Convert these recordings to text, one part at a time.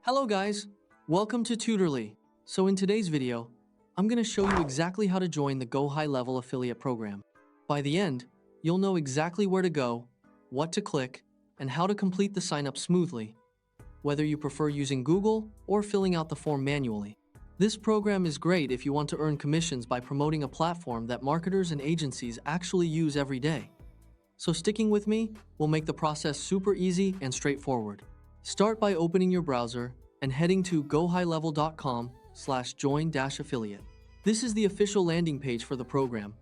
Hello guys, welcome to Tutorly. So in today's video, I'm going to show you exactly how to join the GoHighLevel affiliate program. By the end, you'll know exactly where to go, what to click, and how to complete the sign up smoothly, whether you prefer using Google or filling out the form manually. This program is great if you want to earn commissions by promoting a platform that marketers and agencies actually use every day. So sticking with me will make the process super easy and straightforward. Start by opening your browser and heading to gohighlevel.com/join-affiliate. This is the official landing page for the program,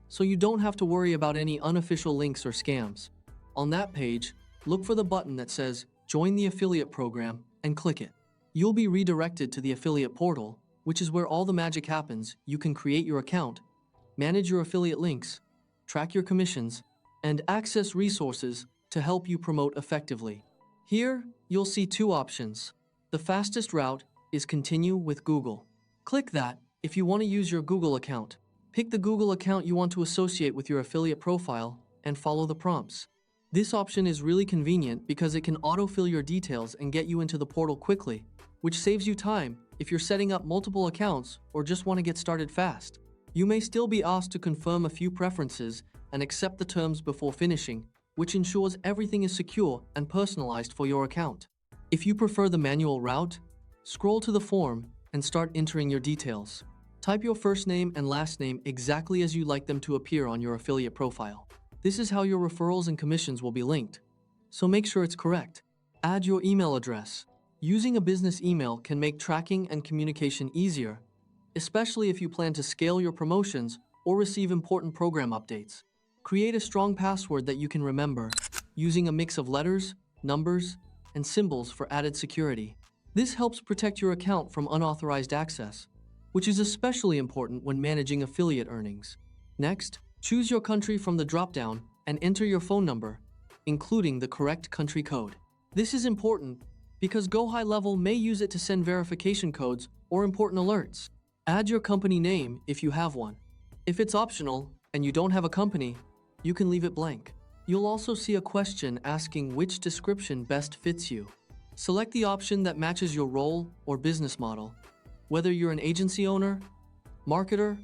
so you don't have to worry about any unofficial links or scams. On that page, look for the button that says Join the Affiliate Program and click it. You'll be redirected to the affiliate portal, which is where all the magic happens. You can create your account, manage your affiliate links, track your commissions, and access resources to help you promote effectively. Here, you'll see two options. The fastest route is Continue with Google. Click that if you want to use your Google account. Pick the Google account you want to associate with your affiliate profile and follow the prompts. This option is really convenient because it can autofill your details and get you into the portal quickly, which saves you time if you're setting up multiple accounts or just want to get started fast. You may still be asked to confirm a few preferences and accept the terms before finishing, which ensures everything is secure and personalized for your account. If you prefer the manual route, scroll to the form and start entering your details. Type your first name and last name exactly as you like them to appear on your affiliate profile. This is how your referrals and commissions will be linked, so make sure it's correct. Add your email address. Using a business email can make tracking and communication easier, especially if you plan to scale your promotions or receive important program updates. Create a strong password that you can remember, using a mix of letters, numbers, and symbols for added security. This helps protect your account from unauthorized access, which is especially important when managing affiliate earnings. Next, choose your country from the drop-down and enter your phone number, including the correct country code. This is important because GoHighLevel may use it to send verification codes or important alerts. Add your company name if you have one. If it's optional and you don't have a company, you can leave it blank. You'll also see a question asking which description best fits you. Select the option that matches your role or business model, whether you're an agency owner, marketer,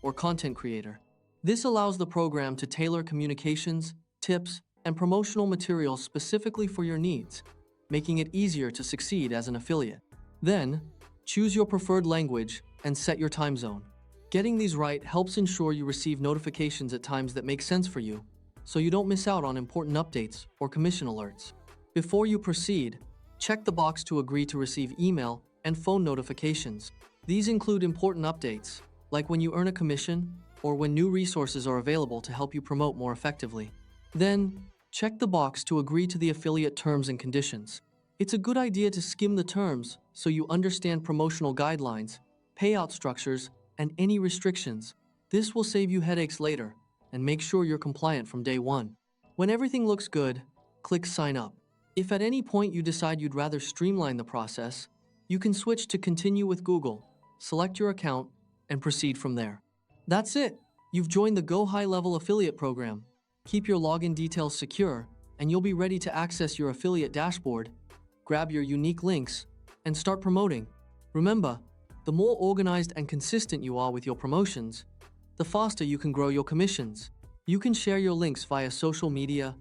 or content creator. This allows the program to tailor communications, tips, and promotional materials specifically for your needs, making it easier to succeed as an affiliate. Then, choose your preferred language and set your time zone. Getting these right helps ensure you receive notifications at times that make sense for you, so you don't miss out on important updates or commission alerts. Before you proceed, check the box to agree to receive email and phone notifications. These include important updates, like when you earn a commission or when new resources are available to help you promote more effectively. Then, check the box to agree to the affiliate terms and conditions. It's a good idea to skim the terms so you understand promotional guidelines, payout structures, and any restrictions. This will save you headaches later and make sure you're compliant from day one. When everything looks good, click Sign Up. If at any point you decide you'd rather streamline the process, you can switch to Continue with Google, select your account, and proceed from there. That's it! You've joined the GoHighLevel affiliate program. Keep your login details secure, and you'll be ready to access your affiliate dashboard, grab your unique links, and start promoting. Remember, the more organized and consistent you are with your promotions, the faster you can grow your commissions. You can share your links via social media,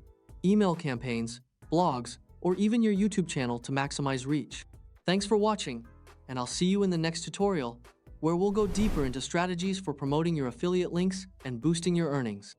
email campaigns, blogs, or even your YouTube channel to maximize reach. Thanks for watching, and I'll see you in the next tutorial, where we'll go deeper into strategies for promoting your affiliate links and boosting your earnings.